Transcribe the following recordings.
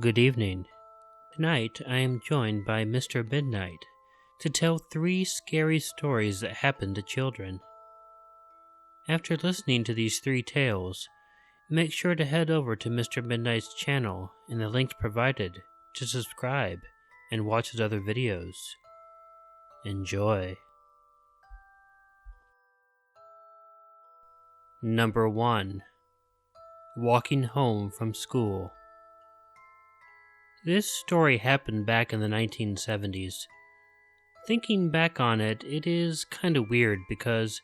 Good evening. Tonight I am joined by Mr. Midnight to tell 3 scary stories that happen to children. After listening to these 3 tales, make sure to head over to Mr. Midnight's channel in the links provided to subscribe and watch his other videos. Enjoy. Number 1. Walking home from school. This story happened back in the 1970s. Thinking back on it, it is kinda weird because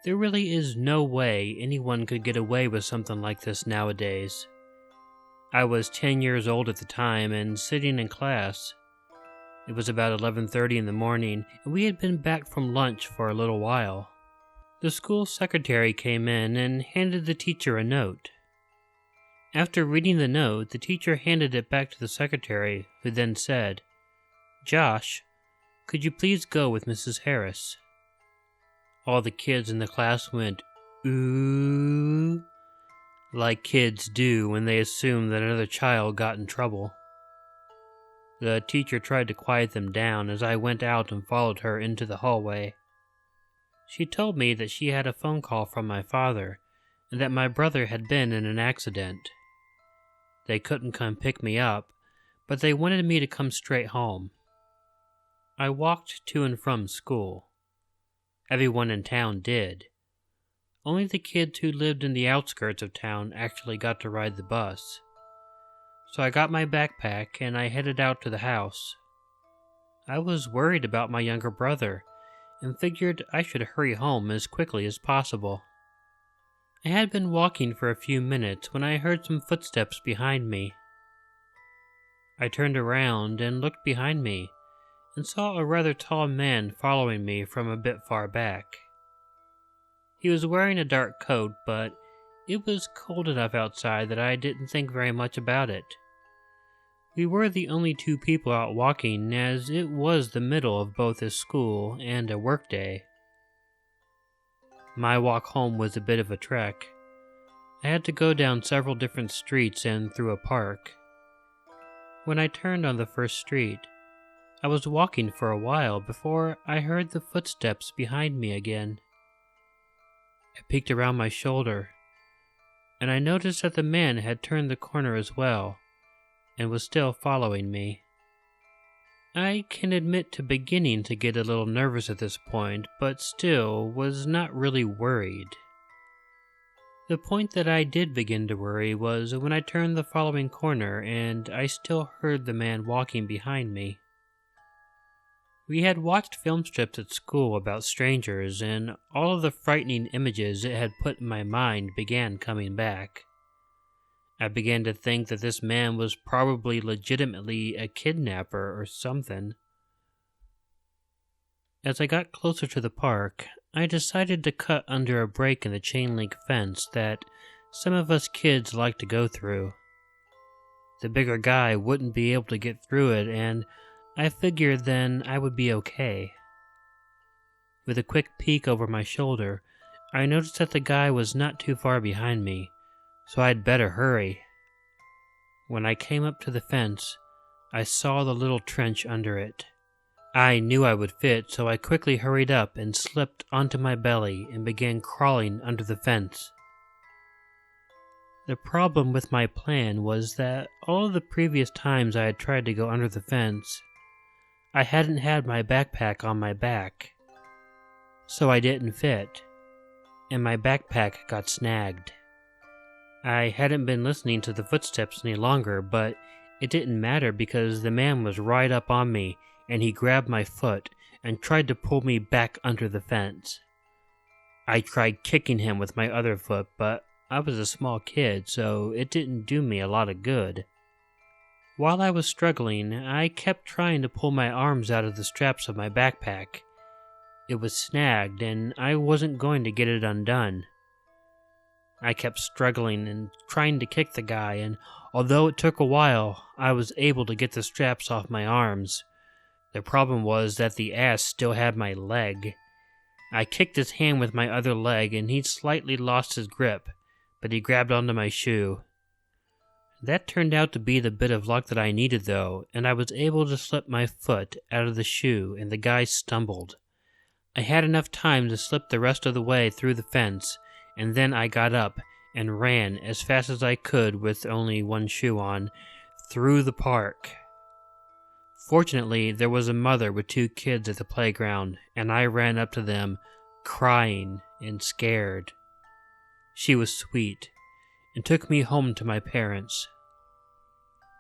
there really is no way anyone could get away with something like this nowadays. I was 10 years old at the time and sitting in class. It was about 11:30 in the morning and we had been back from lunch for a little while. The school secretary came in and handed the teacher a note. After reading the note, the teacher handed it back to the secretary, who then said, "Josh, could you please go with Mrs. Harris?" All the kids in the class went, "Ooh," like kids do when they assume that another child got in trouble. The teacher tried to quiet them down as I went out and followed her into the hallway. She told me that she had a phone call from my father and that my brother had been in an accident. They couldn't come pick me up, but they wanted me to come straight home. I walked to and from school. Everyone in town did. Only the kids who lived in the outskirts of town actually got to ride the bus. So I got my backpack and I headed out to the house. I was worried about my younger brother and figured I should hurry home as quickly as possible. I had been walking for a few minutes when I heard some footsteps behind me. I turned around and looked behind me and saw a rather tall man following me from a bit far back. He was wearing a dark coat, but it was cold enough outside that I didn't think very much about it. We were the only 2 people out walking, as it was the middle of both a school and a work day. My walk home was a bit of a trek. I had to go down several different streets and through a park. When I turned on the first street, I was walking for a while before I heard the footsteps behind me again. I peeked around my shoulder, and I noticed that the man had turned the corner as well, and was still following me. I can admit to beginning to get a little nervous at this point, but still was not really worried. The point that I did begin to worry was when I turned the following corner and I still heard the man walking behind me. We had watched film strips at school about strangers, and all of the frightening images it had put in my mind began coming back. I began to think that this man was probably legitimately a kidnapper or something. As I got closer to the park, I decided to cut under a break in the chain link fence that some of us kids like to go through. The bigger guy wouldn't be able to get through it, and I figured then I would be okay. With a quick peek over my shoulder, I noticed that the guy was not too far behind me, so I'd better hurry. When I came up to the fence, I saw the little trench under it. I knew I would fit, so I quickly hurried up and slipped onto my belly and began crawling under the fence. The problem with my plan was that all of the previous times I had tried to go under the fence, I hadn't had my backpack on my back, so I didn't fit, and my backpack got snagged. I hadn't been listening to the footsteps any longer, but it didn't matter because the man was right up on me and he grabbed my foot and tried to pull me back under the fence. I tried kicking him with my other foot, but I was a small kid, so it didn't do me a lot of good. While I was struggling, I kept trying to pull my arms out of the straps of my backpack. It was snagged and I wasn't going to get it undone. I kept struggling and trying to kick the guy, and although it took a while, I was able to get the straps off my arms. The problem was that the ass still had my leg. I kicked his hand with my other leg and he slightly lost his grip, but he grabbed onto my shoe. That turned out to be the bit of luck that I needed, though, and I was able to slip my foot out of the shoe, and the guy stumbled. I had enough time to slip the rest of the way through the fence, and then I got up and ran as fast as I could with only one shoe on, through the park. Fortunately, there was a mother with 2 kids at the playground, and I ran up to them, crying and scared. She was sweet, and took me home to my parents.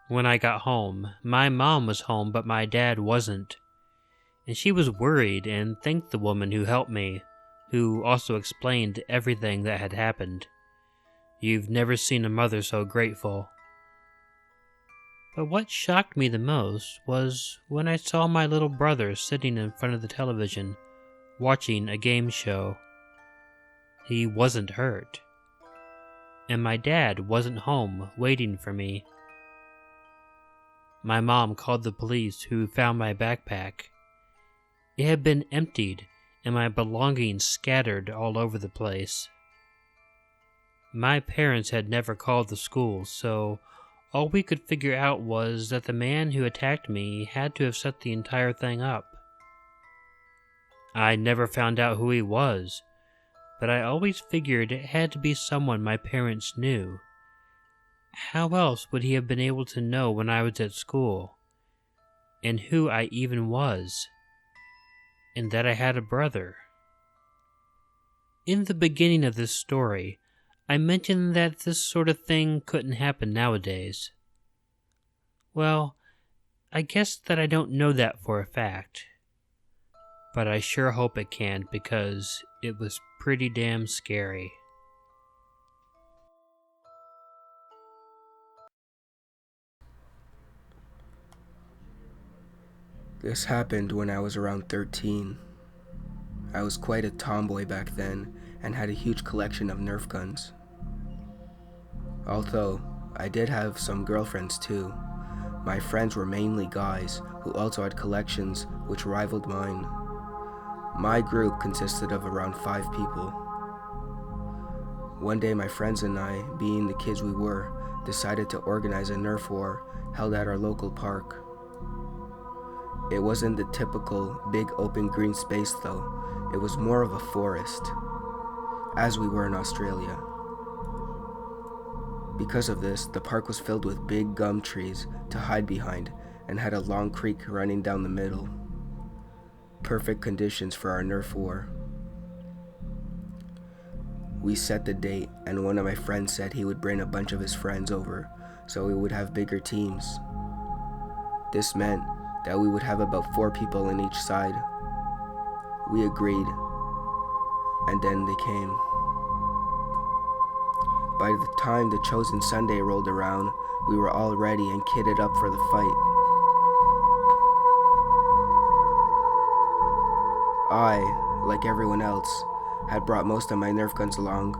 When I got home, my mom was home, but my dad wasn't, and she was worried and thanked the woman who helped me, who also explained everything that had happened. You've never seen a mother so grateful. But what shocked me the most was when I saw my little brother sitting in front of the television, watching a game show. He wasn't hurt. And my dad wasn't home waiting for me. My mom called the police, who found my backpack. It had been emptied and my belongings scattered all over the place. My parents had never called the school, so all we could figure out was that the man who attacked me had to have set the entire thing up. I never found out who he was, but I always figured it had to be someone my parents knew. How else would he have been able to know when I was at school, and who I even was, and that I had a brother? In the beginning of this story, I mentioned that this sort of thing couldn't happen nowadays. Well, I guess that I don't know that for a fact, but I sure hope it can, because it was pretty damn scary. This happened when I was around 13. I was quite a tomboy back then and had a huge collection of Nerf guns. Although, I did have some girlfriends too. My friends were mainly guys who also had collections which rivaled mine. My group consisted of around 5 people. One day my friends and I, being the kids we were, decided to organize a Nerf war held at our local park. It wasn't the typical big open green space though, it was more of a forest, as we were in Australia. Because of this, the park was filled with big gum trees to hide behind and had a long creek running down the middle. Perfect conditions for our Nerf war. We set the date, and one of my friends said he would bring a bunch of his friends over so we would have bigger teams. This meant that we would have about 4 people on each side. We agreed, and then they came. By the time the chosen Sunday rolled around, we were all ready and kitted up for the fight. I, like everyone else, had brought most of my Nerf guns along,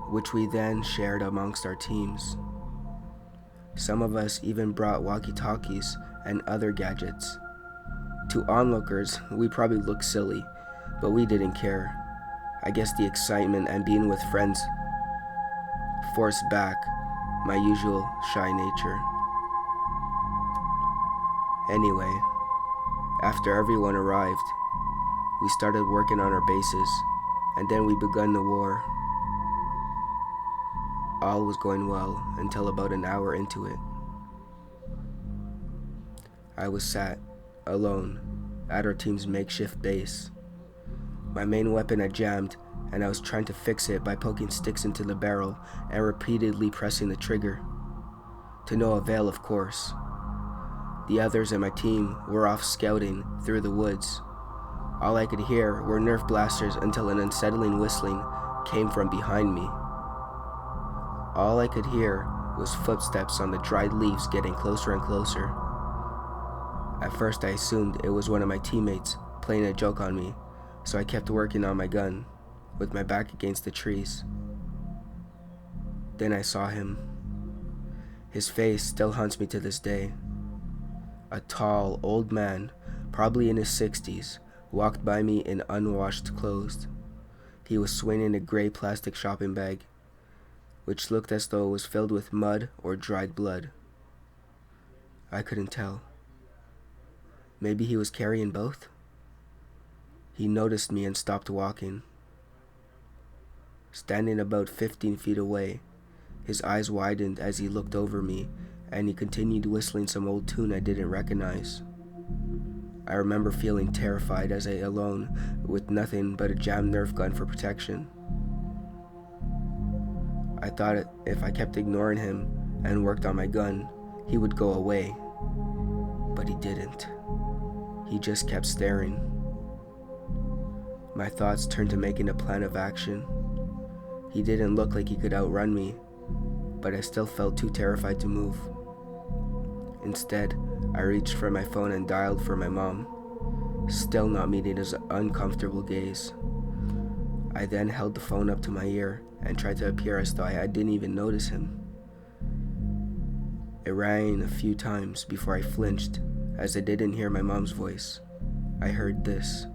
which we then shared amongst our teams. Some of us even brought walkie-talkies and other gadgets. To onlookers, we probably looked silly, but we didn't care. I guess the excitement and being with friends forced back my usual shy nature. Anyway, after everyone arrived, we started working on our bases, and then we begun the war. All was going well until about an hour into it. I was sat, alone, at our team's makeshift base. My main weapon had jammed, and I was trying to fix it by poking sticks into the barrel and repeatedly pressing the trigger. To no avail, of course. The others in my team were off scouting through the woods. All I could hear were Nerf blasters until an unsettling whistling came from behind me. All I could hear was footsteps on the dried leaves getting closer and closer. At first I assumed it was one of my teammates playing a joke on me, so I kept working on my gun, with my back against the trees. Then I saw him. His face still haunts me to this day. A tall, old man, probably in his 60s, walked by me in unwashed clothes. He was swinging a gray plastic shopping bag. which looked as though it was filled with mud or dried blood. I couldn't tell. Maybe he was carrying both? He noticed me and stopped walking. Standing about 15 feet away, his eyes widened as he looked over me, and he continued whistling some old tune I didn't recognize. I remember feeling terrified as I alone with nothing but a jammed Nerf gun for protection. I thought if I kept ignoring him and worked on my gun, he would go away. But he didn't. He just kept staring. My thoughts turned to making a plan of action. He didn't look like he could outrun me, but I still felt too terrified to move. Instead, I reached for my phone and dialed for my mom, still not meeting his uncomfortable gaze. I then held the phone up to my ear and tried to appear as though I didn't even notice him. It rang a few times before I flinched, as I didn't hear my mom's voice. I heard this.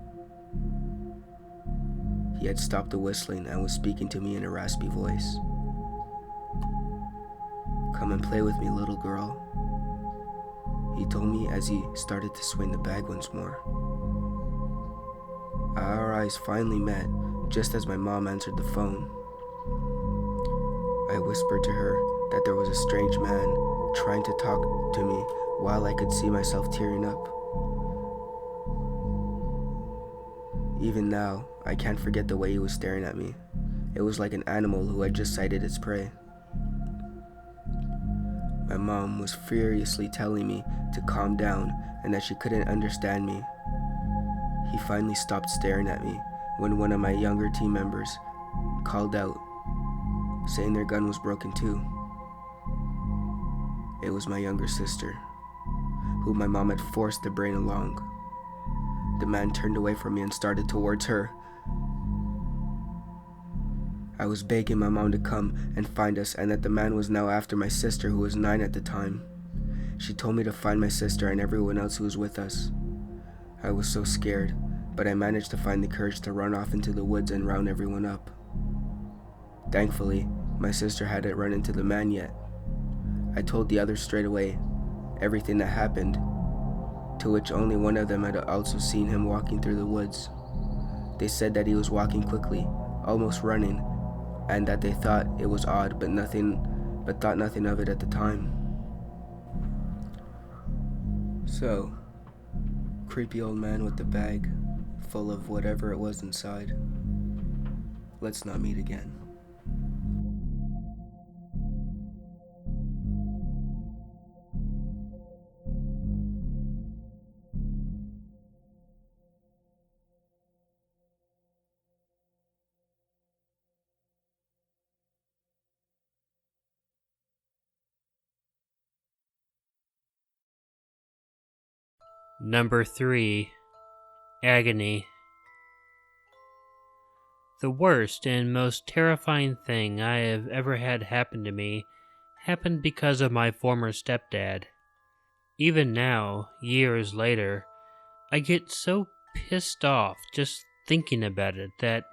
He had stopped the whistling and was speaking to me in a raspy voice. "Come and play with me, little girl," he told me as he started to swing the bag once more. Our eyes finally met just as my mom answered the phone. I whispered to her that there was a strange man trying to talk to me while I could see myself tearing up. Even now, I can't forget the way he was staring at me. It was like an animal who had just sighted its prey. My mom was furiously telling me to calm down and that she couldn't understand me. He finally stopped staring at me when one of my younger team members called out, saying their gun was broken too. It was my younger sister, who my mom had forced to bring along. The man turned away from me and started towards her. I was begging my mom to come and find us and that the man was now after my sister, who was 9 at the time. She told me to find my sister and everyone else who was with us. I was so scared, but I managed to find the courage to run off into the woods and round everyone up. Thankfully, my sister hadn't run into the man yet. I told the others straight away everything that happened, to which only one of them had also seen him walking through the woods. They said that he was walking quickly, almost running, and that they thought it was odd, but thought nothing of it at the time. So, creepy old man with the bag full of whatever it was inside. Let's not meet again. Number 3. Agony. The worst and most terrifying thing I have ever had happen to me happened because of my former stepdad. Even now, years later, I get so pissed off just thinking about it that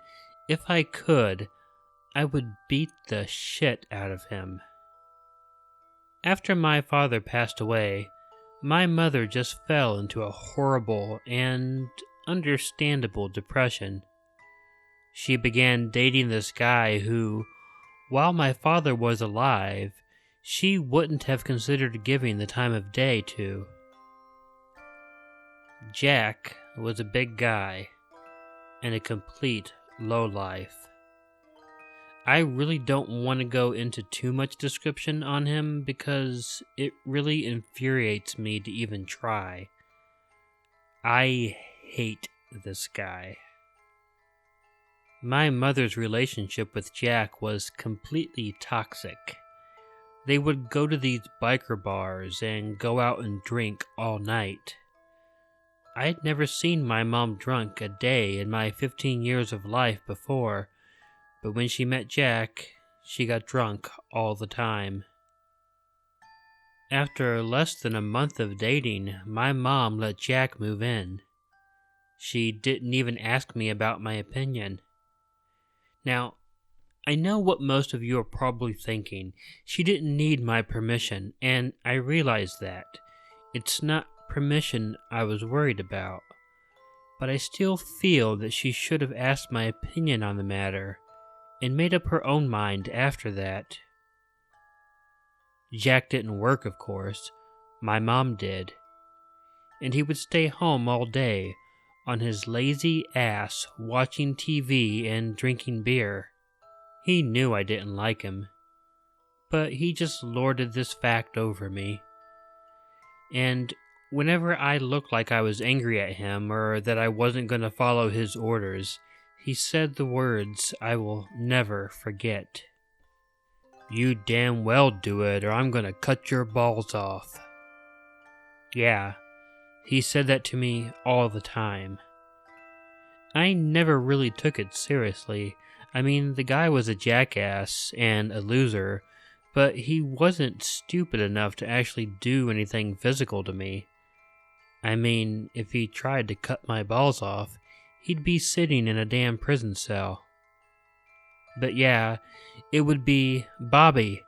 if I could, I would beat the shit out of him. After my father passed away, my mother just fell into a horrible and understandable depression. She began dating this guy who, while my father was alive, she wouldn't have considered giving the time of day to. Jack was a big guy and a complete lowlife. I really don't want to go into too much description on him because it really infuriates me to even try. I hate this guy. My mother's relationship with Jack was completely toxic. They would go to these biker bars and go out and drink all night. I'd never seen my mom drunk a day in my 15 years of life before, but when she met Jack, she got drunk all the time. After less than a month of dating, my mom let Jack move in. She didn't even ask me about my opinion. Now, I know what most of you are probably thinking. She didn't need my permission, and I realize that. It's not permission I was worried about. But I still feel that she should have asked my opinion on the matter, and made up her own mind after that. Jack didn't work, of course. My mom did. And he would stay home all day, on his lazy ass, watching TV and drinking beer. He knew I didn't like him, but he just lorded this fact over me. And whenever I looked like I was angry at him or that I wasn't going to follow his orders, he said the words I will never forget. "You damn well do it, or I'm going to cut your balls off." Yeah, he said that to me all the time. I never really took it seriously. I mean, the guy was a jackass and a loser, but he wasn't stupid enough to actually do anything physical to me. I mean, if he tried to cut my balls off, he'd be sitting in a damn prison cell. But yeah, it would be, "Bobby,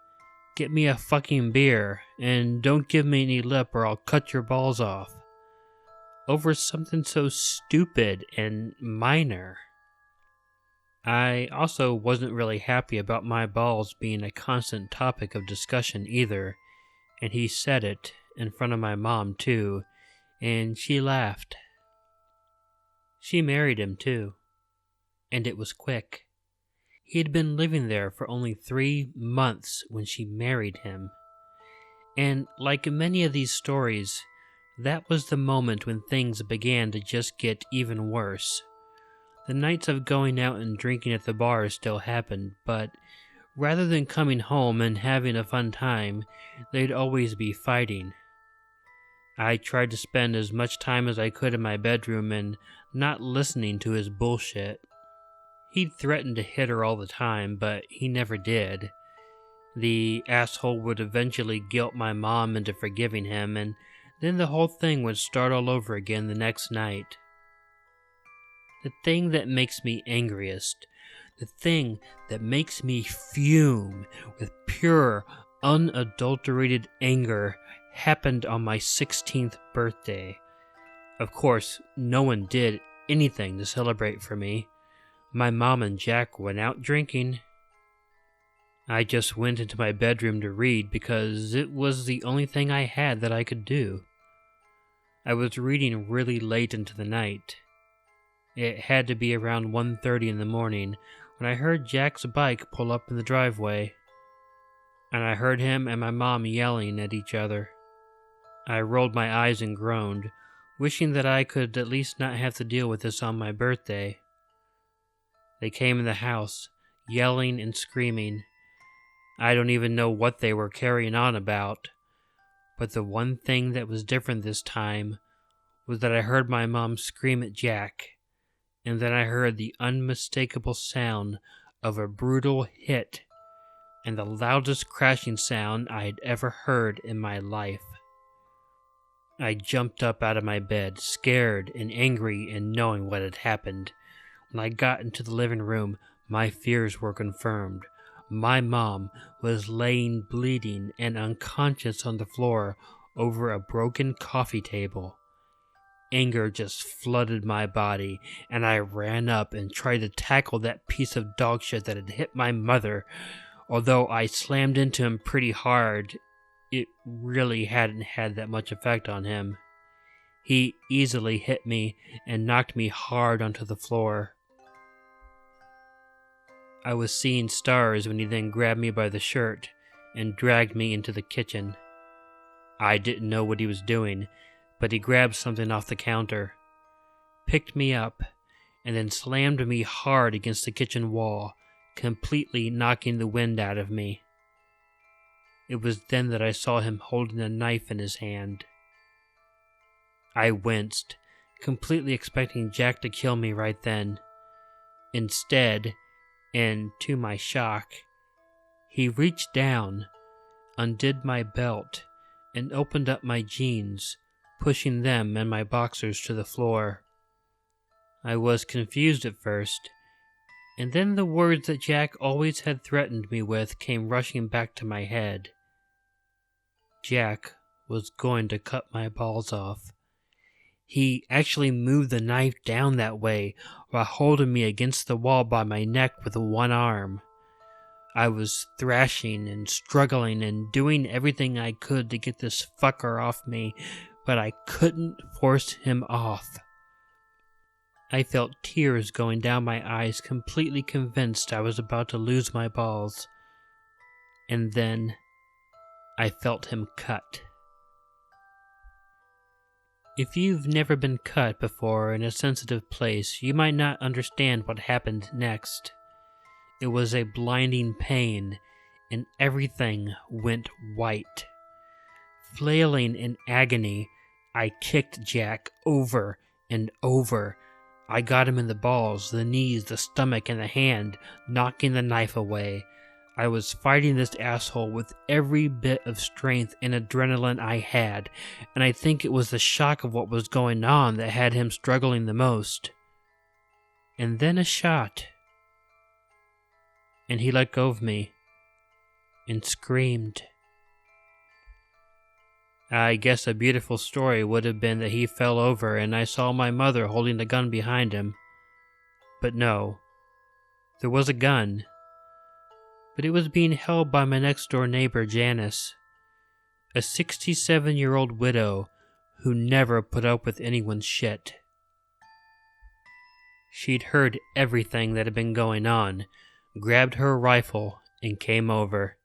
get me a fucking beer, and don't give me any lip or I'll cut your balls off." Over something so stupid and minor. I also wasn't really happy about my balls being a constant topic of discussion either, and he said it in front of my mom too, and she laughed. She married him too, and it was quick. He had been living there for only 3 months when she married him. And like many of these stories, that was the moment when things began to just get even worse. The nights of going out and drinking at the bar still happened, but rather than coming home and having a fun time, they'd always be fighting. I tried to spend as much time as I could in my bedroom and not listening to his bullshit. He'd threatened to hit her all the time, but he never did. The asshole would eventually guilt my mom into forgiving him, and then the whole thing would start all over again the next night. The thing that makes me angriest, the thing that makes me fume with pure, unadulterated anger, happened on my 16th birthday. Of course, no one did anything to celebrate for me. My mom and Jack went out drinking. I just went into my bedroom to read because it was the only thing I had that I could do. I was reading really late into the night. It had to be around 1:30 in the morning when I heard Jack's bike pull up in the driveway, and I heard him and my mom yelling at each other. I rolled my eyes and groaned, wishing that I could at least not have to deal with this on my birthday. They came in the house, yelling and screaming. I don't even know what they were carrying on about, but the one thing that was different this time was that I heard my mom scream at Jack, and then I heard the unmistakable sound of a brutal hit, and the loudest crashing sound I had ever heard in my life. I jumped up out of my bed, scared and angry and knowing what had happened. When I got into the living room, my fears were confirmed. My mom was laying bleeding and unconscious on the floor over a broken coffee table. Anger just flooded my body, and I ran up and tried to tackle that piece of dog shit that had hit my mother. Although I slammed into him pretty hard, it really hadn't had that much effect on him. He easily hit me and knocked me hard onto the floor. I was seeing stars when he then grabbed me by the shirt and dragged me into the kitchen. I didn't know what he was doing, but he grabbed something off the counter, picked me up, and then slammed me hard against the kitchen wall, completely knocking the wind out of me. It was then that I saw him holding a knife in his hand. I winced, completely expecting Jack to kill me right then. Instead, and to my shock, he reached down, undid my belt, and opened up my jeans, pushing them and my boxers to the floor. I was confused at first, And then the words that Jack always had threatened me with came rushing back to my head. Jack was going to cut my balls off. He actually moved the knife down that way while holding me against the wall by my neck with one arm. I was thrashing and struggling and doing everything I could to get this fucker off me, but I couldn't force him off. I felt tears going down my eyes, completely convinced I was about to lose my balls. And then I felt him cut. If you've never been cut before in a sensitive place, you might not understand what happened next. It was a blinding pain, and everything went white. Flailing in agony, I kicked Jack over and over. I got him in the balls, the knees, the stomach, and the hand, knocking the knife away. I was fighting this asshole with every bit of strength and adrenaline I had, and I think it was the shock of what was going on that had him struggling the most. And then a shot, and he let go of me and screamed. I guess a beautiful story would have been that he fell over and I saw my mother holding the gun behind him. But no, there was a gun, but it was being held by my next-door neighbor, Janice, a 67-year-old widow who never put up with anyone's shit. She'd heard everything that had been going on, grabbed her rifle, and came over.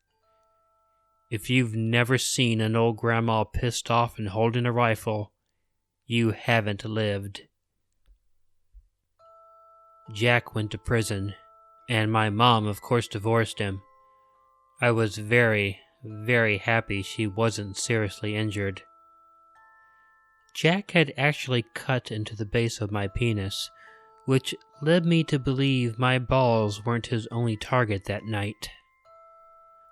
If you've never seen an old grandma pissed off and holding a rifle, you haven't lived. Jack went to prison, and my mom, of course, divorced him. I was very, very happy she wasn't seriously injured. Jack had actually cut into the base of my penis, which led me to believe my balls weren't his only target that night.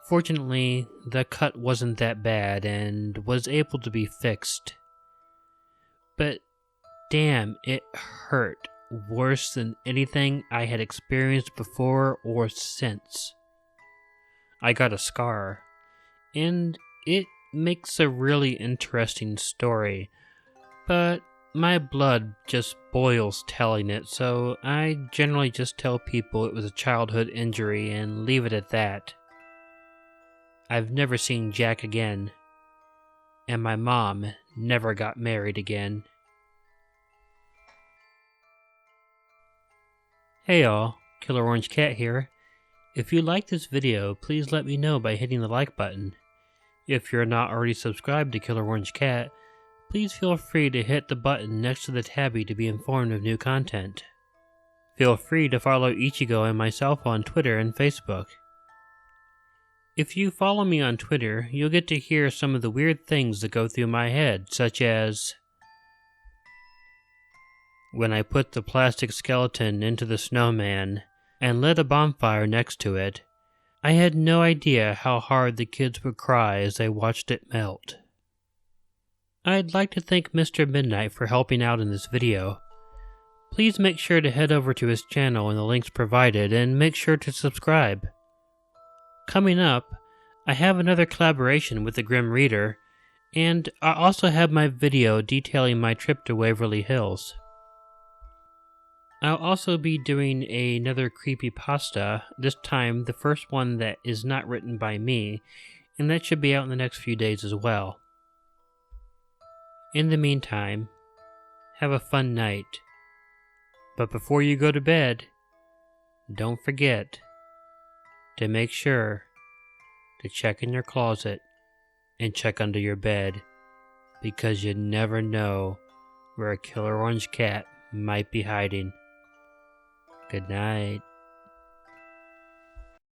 Fortunately, the cut wasn't that bad and was able to be fixed. But damn, it hurt worse than anything I had experienced before or since. I got a scar, and it makes a really interesting story, but my blood just boils telling it, so I generally just tell people it was a childhood injury and leave it at that. I've never seen Jack again, and my mom never got married again. Hey y'all, Killer Orange Cat here. If you like this video, please let me know by hitting the like button. If you're not already subscribed to Killer Orange Cat, please feel free to hit the button next to the tabby to be informed of new content. Feel free to follow Ichigo and myself on Twitter and Facebook. If you follow me on Twitter, you'll get to hear some of the weird things that go through my head, such as when I put the plastic skeleton into the snowman and lit a bonfire next to it, I had no idea how hard the kids would cry as they watched it melt. I'd like to thank Mr. Midnight for helping out in this video. Please make sure to head over to his channel in the links provided and make sure to subscribe. Coming up, I have another collaboration with the Grim Reader, and I also have my video detailing my trip to Waverly Hills. I'll also be doing another creepypasta, this time the first one that is not written by me, and that should be out in the next few days as well. In the meantime, have a fun night. But before you go to bed, don't forget to make sure to check in your closet and check under your bed, because you never know where a killer orange cat might be hiding. Good night.